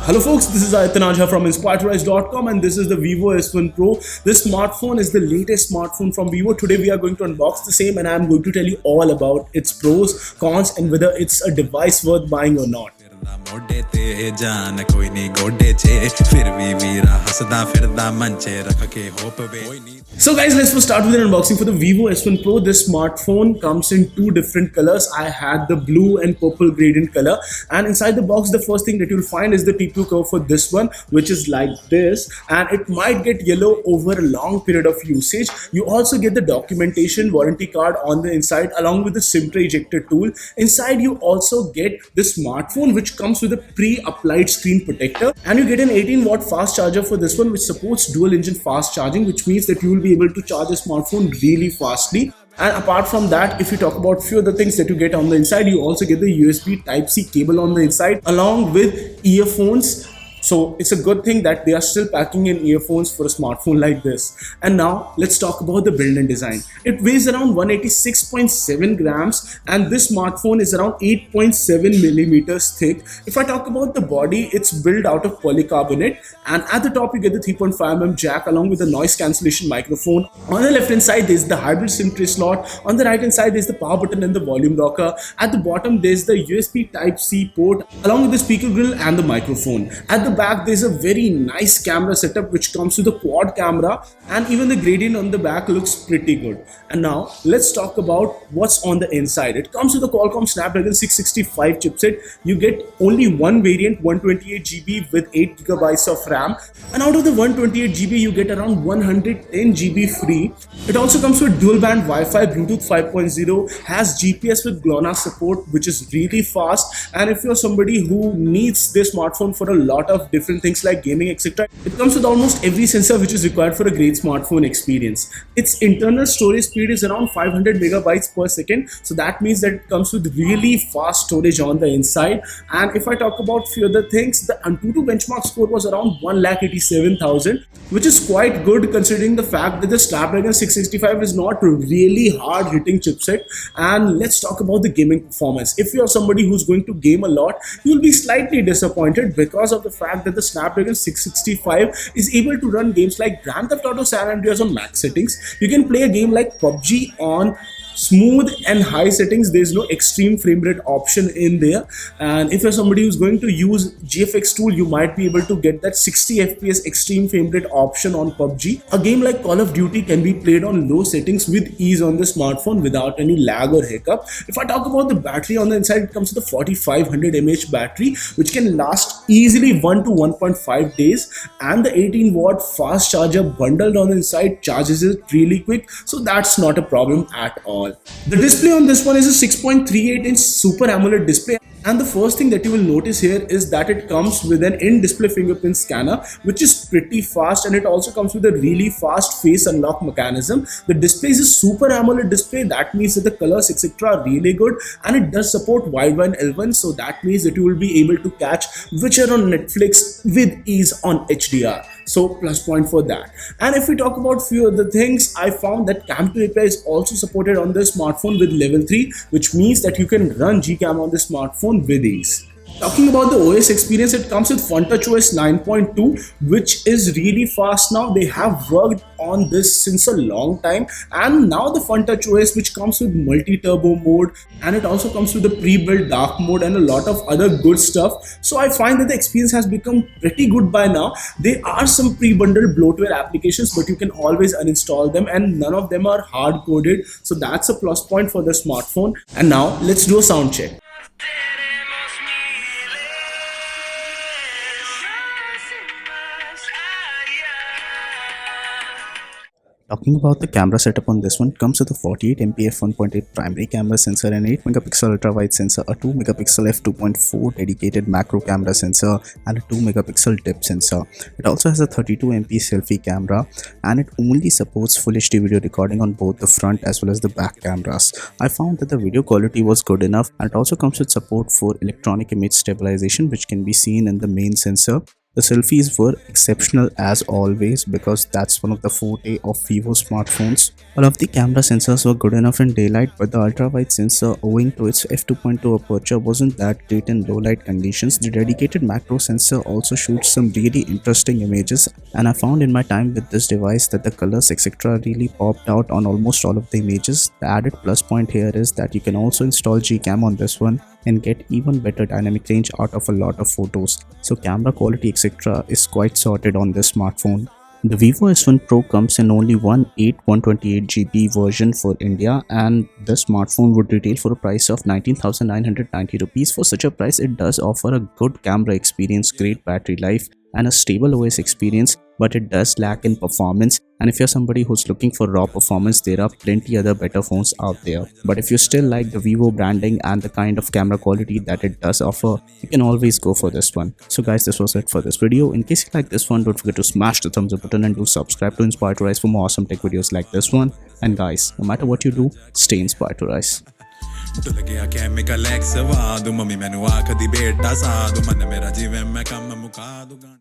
Hello folks, this is Aditya Najha from InspiredToRise.com and this is the Vivo S1 Pro. This smartphone is the latest smartphone from Vivo. Today we are going to unbox the same and I am going to tell you all about its pros, cons and whether it's a device worth buying or not. So guys, let's first start with an unboxing for the Vivo S1 Pro. This smartphone comes in two different colors. I had the blue and purple gradient color, and inside the box the first thing that you'll find is the TPU cover for this one, which is like this, and it might get yellow over a long period of usage. You also get the documentation warranty card on the inside along with the SIM tray ejector tool. Inside you also get the smartphone which comes with a pre-applied screen protector, and you get an 18-watt fast charger for this one which supports dual engine fast charging, which means that you will be able to charge a smartphone really fastly. And apart from that, if you talk about few other things that you get on the inside, you also get the USB Type-C cable on the inside along with earphones. So it's a good thing that they are still packing in earphones for a smartphone like this. And now let's talk about the build and design. It weighs around 186.7 grams and this smartphone is around 8.7 millimeters thick. If I talk about the body, it's built out of polycarbonate, and at the top you get the 3.5mm jack along with the noise cancellation microphone. On the left hand side there's the hybrid SIM tray slot. On the right hand side there's the power button and the volume rocker. At the bottom there's the USB Type-C port along with the speaker grill and the microphone. At the back there's a very nice camera setup which comes with a quad camera, and even the gradient on the back looks pretty good. And now let's talk about what's on the inside. It comes with a Qualcomm Snapdragon 665 chipset. You get only one variant, 128GB with 8GB of RAM, and out of the 128GB you get around 110GB free. It also comes with dual band Wi-Fi, Bluetooth 5.0, has GPS with GLONASS support which is really fast, and if you're somebody who needs this smartphone for a lot of different things like gaming, etc., it comes with almost every sensor which is required for a great smartphone experience. Its internal storage speed is around 500 megabytes per second, so that means that it comes with really fast storage on the inside. And if I talk about few other things, the Antutu benchmark score was around 1,87,000, which is quite good considering the fact that the Snapdragon 665 is not really hard hitting chipset. And let's talk about the gaming performance. If you're somebody who's going to game a lot, you'll be slightly disappointed because of the fact that the Snapdragon 665 is able to run games like Grand Theft Auto San Andreas on max settings. You can play a game like PUBG on smooth and high settings. There's no extreme frame rate option in there, and if you're somebody who's going to use GFX tool, you might be able to get that 60 FPS extreme frame rate option on PUBG. A game like Call of Duty can be played on low settings with ease on the smartphone without any lag or hiccup. If I talk about the battery on the inside, it comes with a 4500 mAh battery which can last easily 1 to 1.5 days, and the 18-watt fast charger bundled on the inside charges it really quick, so that's not a problem at all. The display on this one is a 6.38-inch Super AMOLED display, and the first thing that you will notice here is that it comes with an in-display fingerprint scanner which is pretty fast, and it also comes with a really fast face unlock mechanism. The display is a Super AMOLED display, that means that the colors etc are really good, and it does support wideband L1, so that means that you will be able to catch Witcher on Netflix with ease on HDR. So plus point for that. And if we talk about few other things, I found that Cam to API is also supported on the smartphone with level 3, which means that you can run Gcam on the smartphone with ease. Talking about the OS experience, it comes with FunTouchOS 9.2, which is really fast now. They have worked on this since a long time, and now the FunTouchOS, which comes with multi-turbo mode, and it also comes with the pre-built dark mode and a lot of other good stuff. So I find that the experience has become pretty good by now. There are some pre-bundled bloatware applications, but you can always uninstall them, and none of them are hard-coded, so that's a plus point for the smartphone. And now let's do a sound check. Talking about the camera setup on this one, it comes with a 48MP f1.8 primary camera sensor, an 8MP ultra-wide sensor, a 2MP f2.4 dedicated macro camera sensor, and a 2MP depth sensor. It also has a 32MP selfie camera, and it only supports Full HD video recording on both the front as well as the back cameras. I found that the video quality was good enough, and it also comes with support for electronic image stabilization, which can be seen in the main sensor. The selfies were exceptional as always because that's one of the forte of Vivo smartphones. All of the camera sensors were good enough in daylight, but the ultra-wide sensor, owing to its f2.2 aperture, wasn't that great in low light conditions. The dedicated macro sensor also shoots some really interesting images, and I found in my time with this device that the colors etc. really popped out on almost all of the images. The added plus point here is that you can also install Gcam on this one and get even better dynamic range out of a lot of photos. So camera quality etc. is quite sorted on this smartphone. The Vivo S1 Pro comes in only one 128GB version for India, and this smartphone would retail for a price of 19,990 rupees. For such a price, it does offer a good camera experience, great battery life, and a stable OS experience, but it does lack in performance. And if you're somebody who's looking for raw performance, there are plenty other better phones out there. But if you still like the Vivo branding and the kind of camera quality that it does offer, you can always go for this one. So guys, this was it for this video. In case you like this one, don't forget to smash the thumbs up button and do subscribe to Inspire to Rise for more awesome tech videos like this one. And guys, no matter what you do, stay inspired to rise. ਢੁੱਲ ਗਿਆ chemical X ਵਾਦੂ mummy ਮੈਨੂੰ ਆਖਦੀ ਬੇਟਾ ਸਾਧੂ ਮਨ ਮੇਰਾ ਜਿਵੇਂ ਮੈਂ ਕੰਮ ਮੁਕਾ ਦੂੰਗਾ